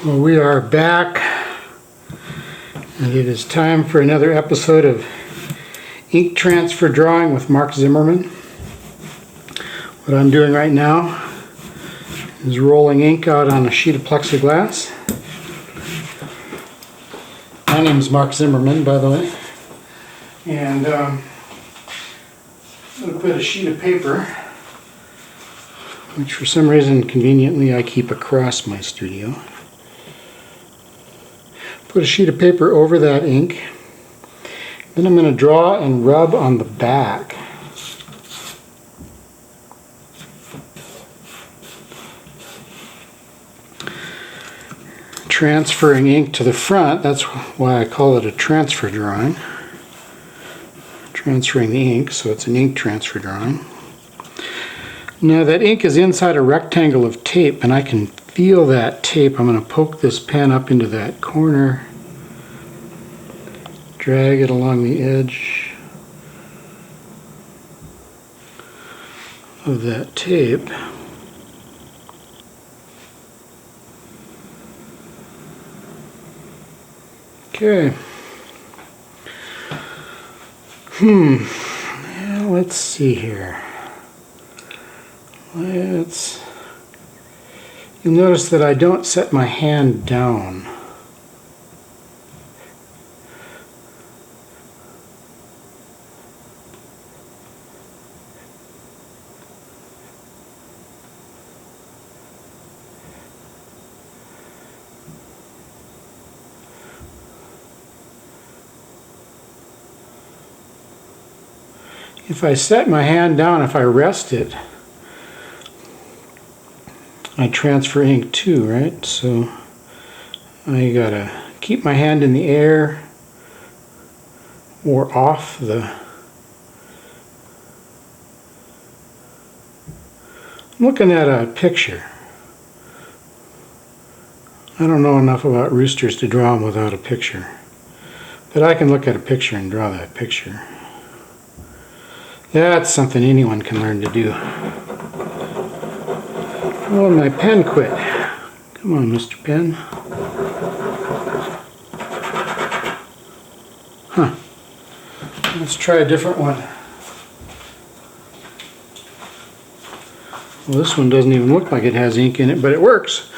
Well, we are back, and it is time for another episode of Ink Transfer Drawing with Mark Zimmerman. What I'm doing right now is rolling ink out on a sheet of plexiglass. My name is Mark Zimmerman, by the way, and I'm going to put a sheet of paper, which for some reason conveniently I keep across my studio. Put a sheet of paper over that ink. Then I'm going to draw and rub on the back. Transferring ink to the front, that's why I call it a transfer drawing. Transferring the ink, so it's an ink transfer drawing. Now that ink is inside a rectangle of tape, and I can feel that tape. I'm going to poke this pen up into that corner, drag it along the edge of that tape. Okay. Yeah, let's see here. You'll notice that I don't set my hand down. If I set my hand down, if I rest it, I transfer ink too, right? So I gotta keep my hand in the air or off the... I'm looking at a picture. I don't know enough about roosters to draw them without a picture, but I can look at a picture and draw that picture. That's something anyone can learn to do. Oh, my pen quit. Come on, Mr. Pen. Huh. Let's try a different one. Well, this one doesn't even look like it has ink in it, but it works.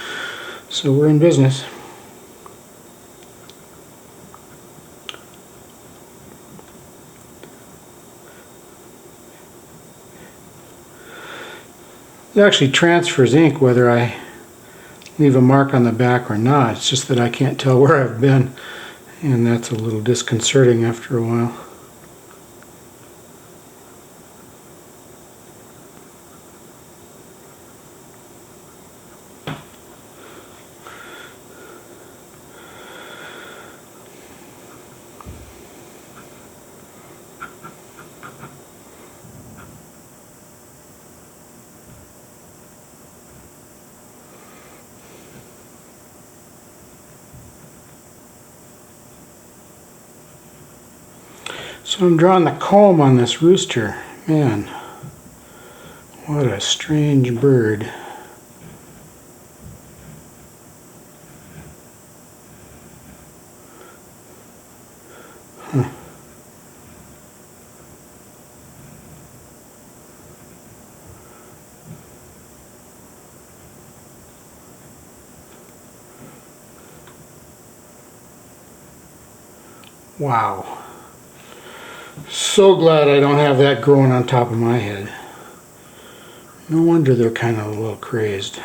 So we're in business. It actually transfers ink whether I leave a mark on the back or not. It's just that I can't tell where I've been, and that's a little disconcerting after a while. So I'm drawing the comb on this rooster. Man, what a strange bird. Huh. Wow. So glad I don't have that growing on top of my head. No wonder they're kind of a little crazed.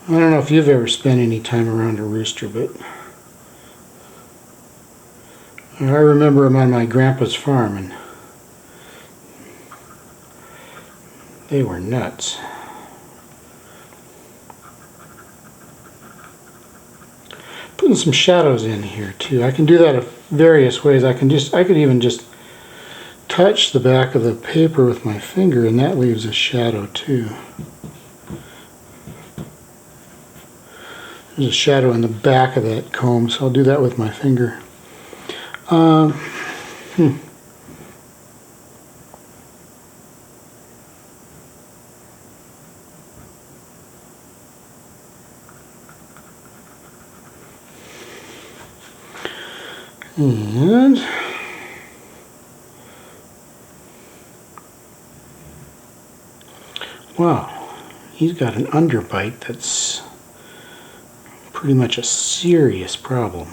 I don't know if you've ever spent any time around a rooster, but I remember them on my grandpa's farm, and they were nuts. Putting some shadows in here too. I can do that various ways. I could even just touch the back of the paper with my finger, and that leaves a shadow too. There's a shadow in the back of that comb, so I'll do that with my finger. And wow, he's got an underbite that's pretty much a serious problem.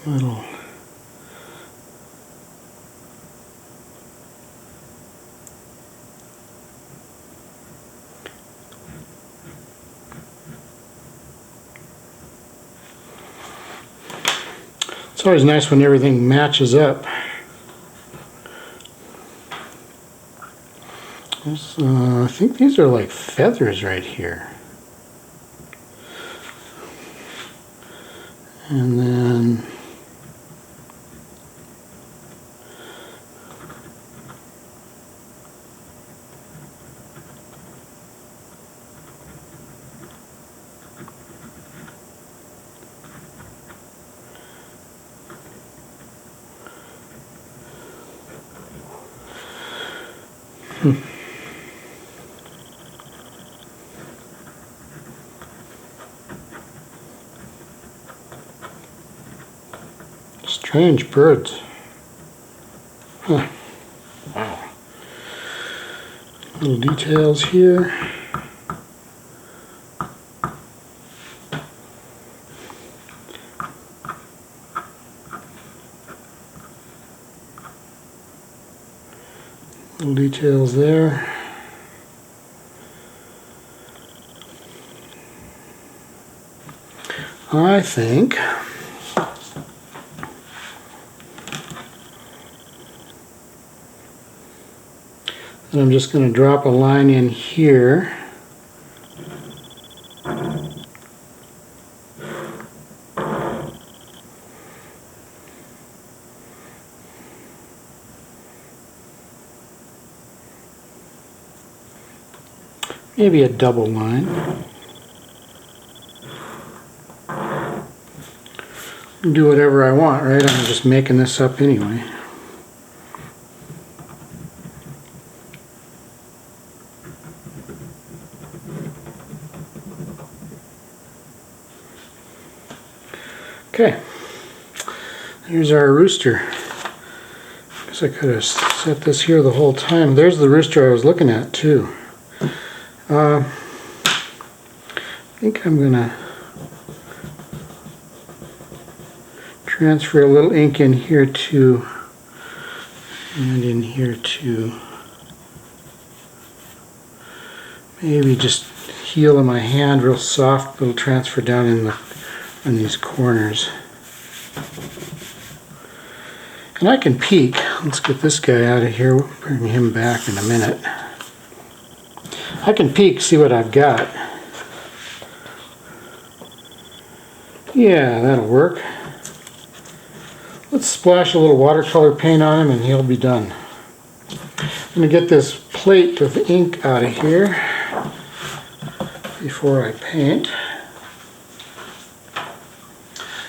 Little it's always nice when everything matches up. I think these are like feathers right here. And then strange birds. Huh. Wow. Little details here. Little details there. I think that I'm just going to drop a line in here. Maybe a double line. Do whatever I want, right? I'm just making this up anyway. Okay, here's our rooster. Guess I could have set this here the whole time. There's the rooster I was looking at too. I think I'm gonna transfer a little ink in here too, and in here too. Maybe just heel of my hand real soft, little transfer down in these corners. And I can peek. Let's get this guy out of here. We'll bring him back in a minute. I can peek, see what I've got. Yeah, that'll work. Let's splash a little watercolor paint on him and he'll be done. I'm going to get this plate of ink out of here before I paint.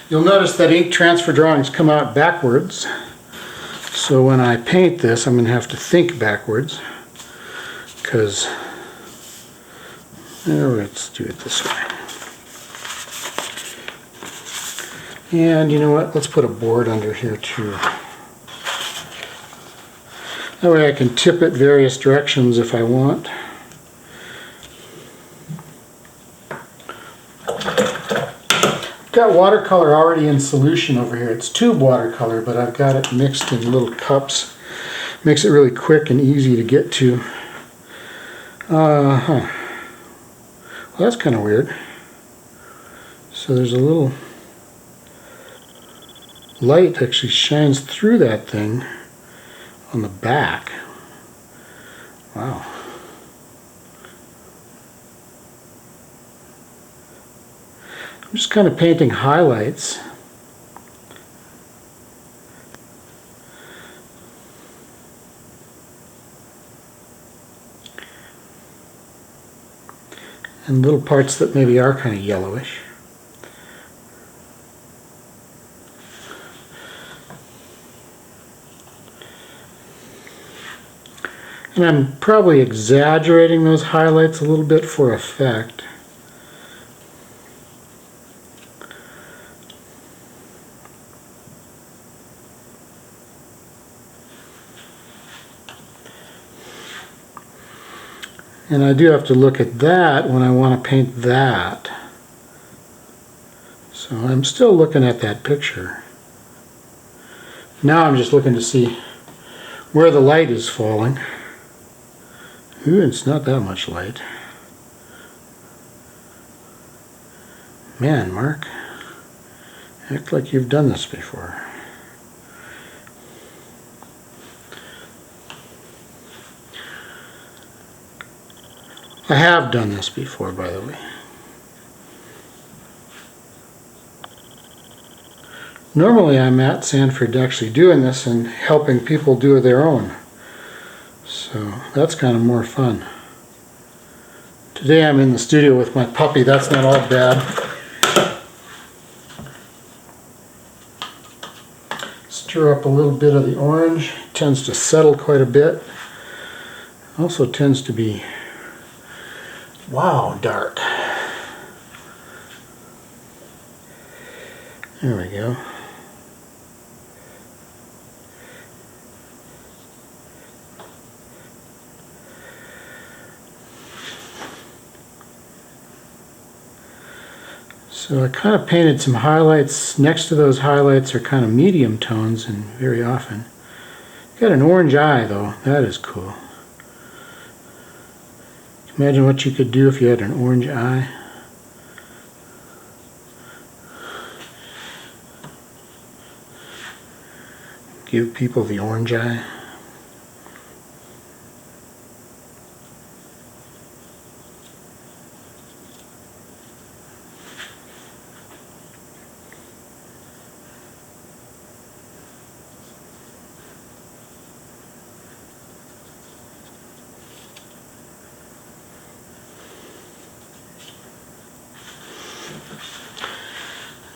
You'll notice that ink transfer drawings come out backwards. So when I paint this, I'm going to have to think backwards. Because, let's do it this way. And you know what? Let's put a board under here too. That way I can tip it various directions if I want. I've got watercolor already in solution over here. It's tube watercolor, but I've got it mixed in little cups. Makes it really quick and easy to get to. Well, that's kind of weird. So there's a little light actually shines through that thing on the back. Wow. I'm just kind of painting highlights. and little parts that maybe are kind of yellowish. And I'm probably exaggerating those highlights a little bit for effect. And I do have to look at that when I want to paint that. So I'm still looking at that picture. Now I'm just looking to see where the light is falling. Ooh, it's not that much light. Man, Mark, act like you've done this before. I have done this before, by the way. Normally I'm at Sanford actually doing this and helping people do their own. So that's kind of more fun. Today I'm in the studio with my puppy. That's not all bad. Stir up a little bit of the orange. It tends to settle quite a bit. Also tends to be, wow, dark. There we go. So I kind of painted some highlights. Next to those highlights are kind of medium tones, and very often. Got an orange eye though. That is cool. Imagine what you could do if you had an orange eye. Give people the orange eye.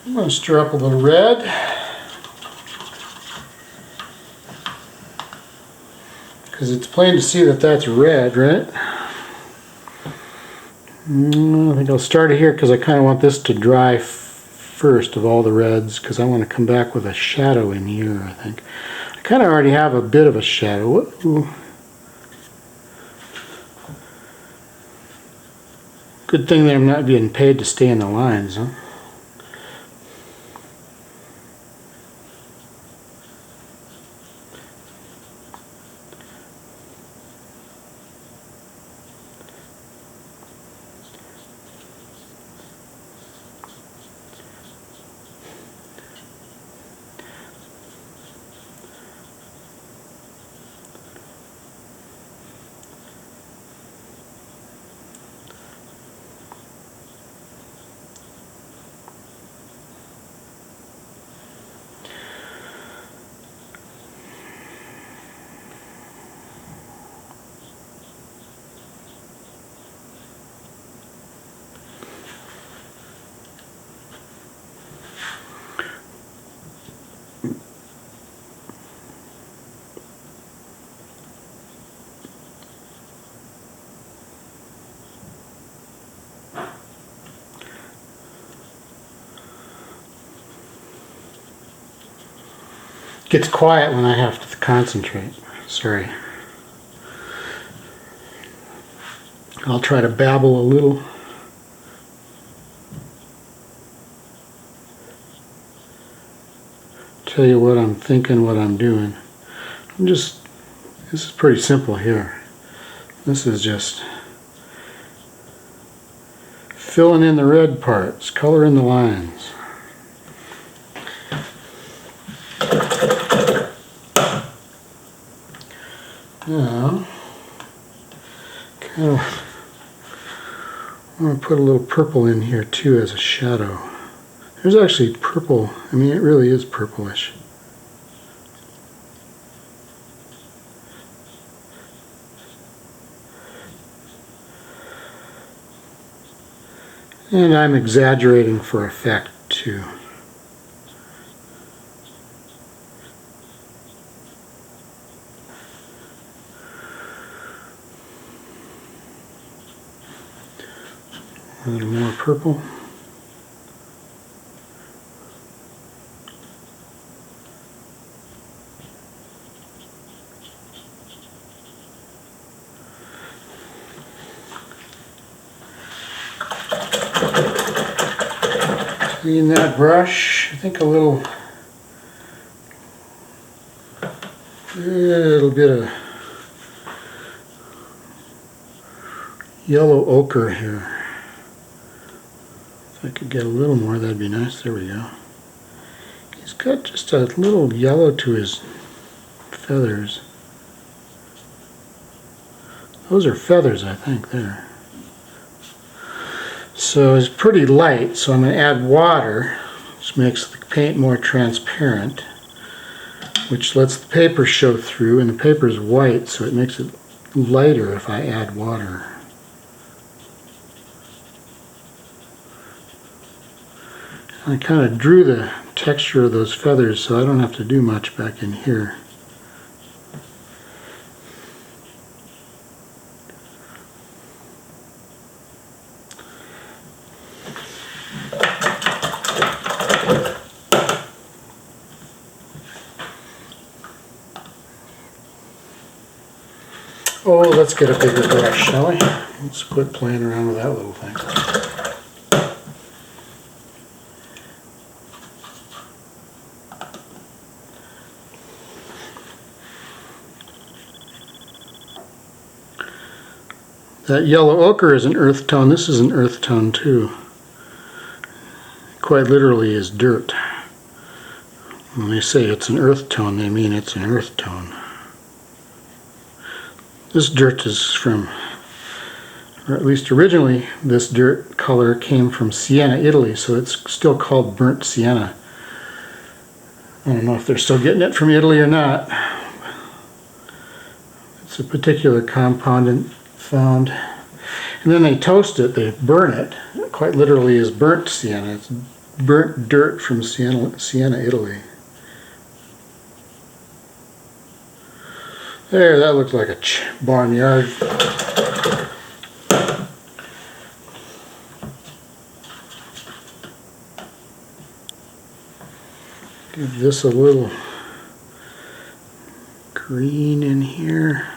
I'm going to stir up a little red. Because it's plain to see that that's red, right? I think I'll start it here because I kind of want this to dry first of all the reds, because I want to come back with a shadow in here, I think. I kind of already have a bit of a shadow. Ooh. Good thing that I'm not being paid to stay in the lines, huh? Gets quiet when I have to concentrate. Sorry. I'll try to babble a little. Tell you what I'm thinking, what I'm doing. This is pretty simple here. This is just filling in the red parts, coloring the lines. Now, kind of want to put a little purple in here too as a shadow. There's actually purple, I mean it really is purplish. And I'm exaggerating for effect too. A little more purple. Clean that brush. I think a little bit of yellow ochre here. If I could get a little more, that'd be nice. There we go. He's got just a little yellow to his feathers. Those are feathers, I think, there. So it's pretty light, so I'm going to add water, which makes the paint more transparent, which lets the paper show through, and the paper is white, so it makes it lighter if I add water. I kind of drew the texture of those feathers, so I don't have to do much back in here. Oh, let's get a bigger brush, shall we? Let's quit playing around with that little thing. That yellow ochre is an earth tone. This is an earth tone too. Quite literally is dirt. When they say it's an earth tone, they mean it's an earth tone. This dirt is from, or at least originally, this dirt color came from Siena, Italy, so it's still called burnt sienna. I don't know if they're still getting it from Italy or not. It's a particular compound found. And then they toast it, they burn it. Quite literally is burnt sienna. It's burnt dirt from Siena, Italy. There, that looks like a barnyard. Give this a little green in here.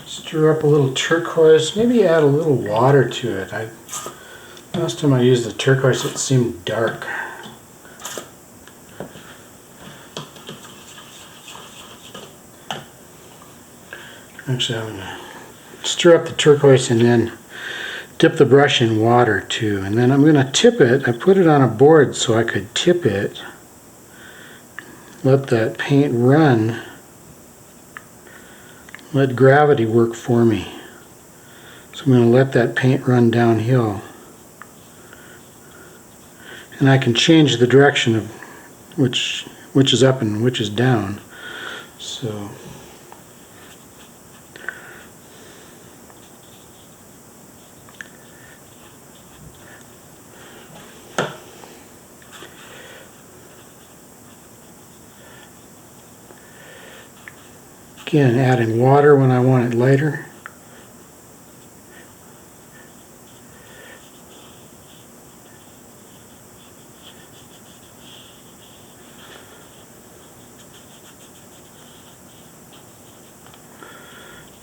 Stir up a little turquoise, maybe add a little water to it. Last time I used the turquoise it seemed dark. Actually, I'm going to stir up the turquoise and then dip the brush in water too. And then I'm going to tip it. I put it on a board so I could tip it, let that paint run. Let gravity work for me. So I'm going to let that paint run downhill. And I can change the direction of which is up and which is down. So again, adding water when I want it lighter.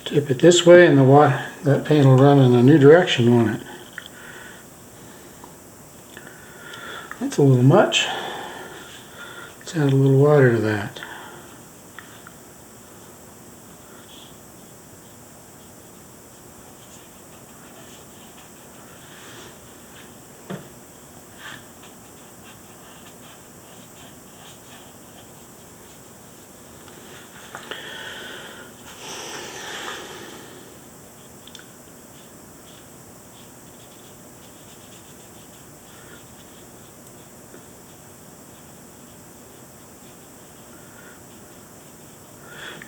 Tip it this way and that paint will run in a new direction, won't it? That's a little much. Let's add a little water to that.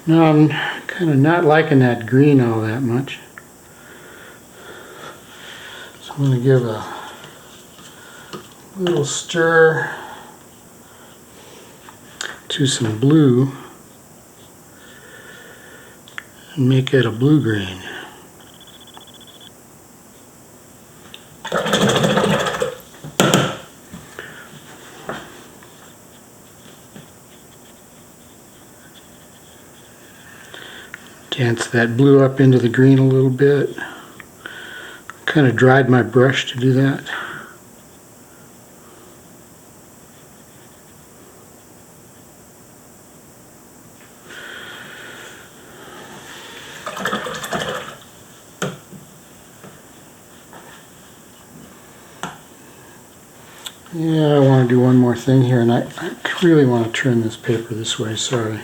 No, I'm kind of not liking that green all that much. So I'm going to give a little stir to some blue and make it a blue-green. Dance that blue up into the green a little bit. Kind of dried my brush to do that. Yeah, I want to do one more thing here, and I really want to turn this paper this way, sorry.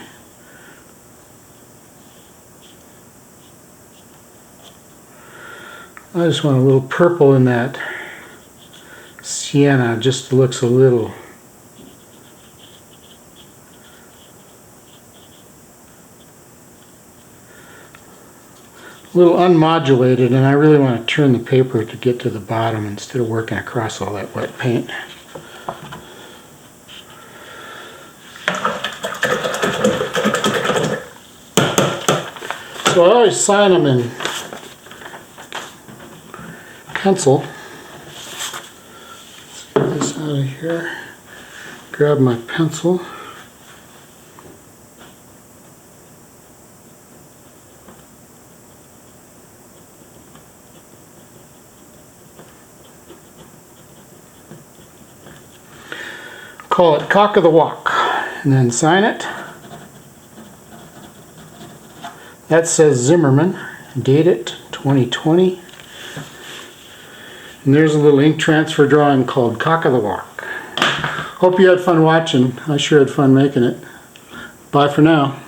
I just want a little purple in that sienna, just looks a little unmodulated, and I really want to turn the paper to get to the bottom instead of working across all that wet paint. So I always sign them in pencil. Let's get this out of here. Grab my pencil. Call it Cock of the Walk and then sign it. That says Zimmerman. Date it 2020. And there's a little ink transfer drawing called Cock of the Walk. Hope you had fun watching. I sure had fun making it. Bye for now.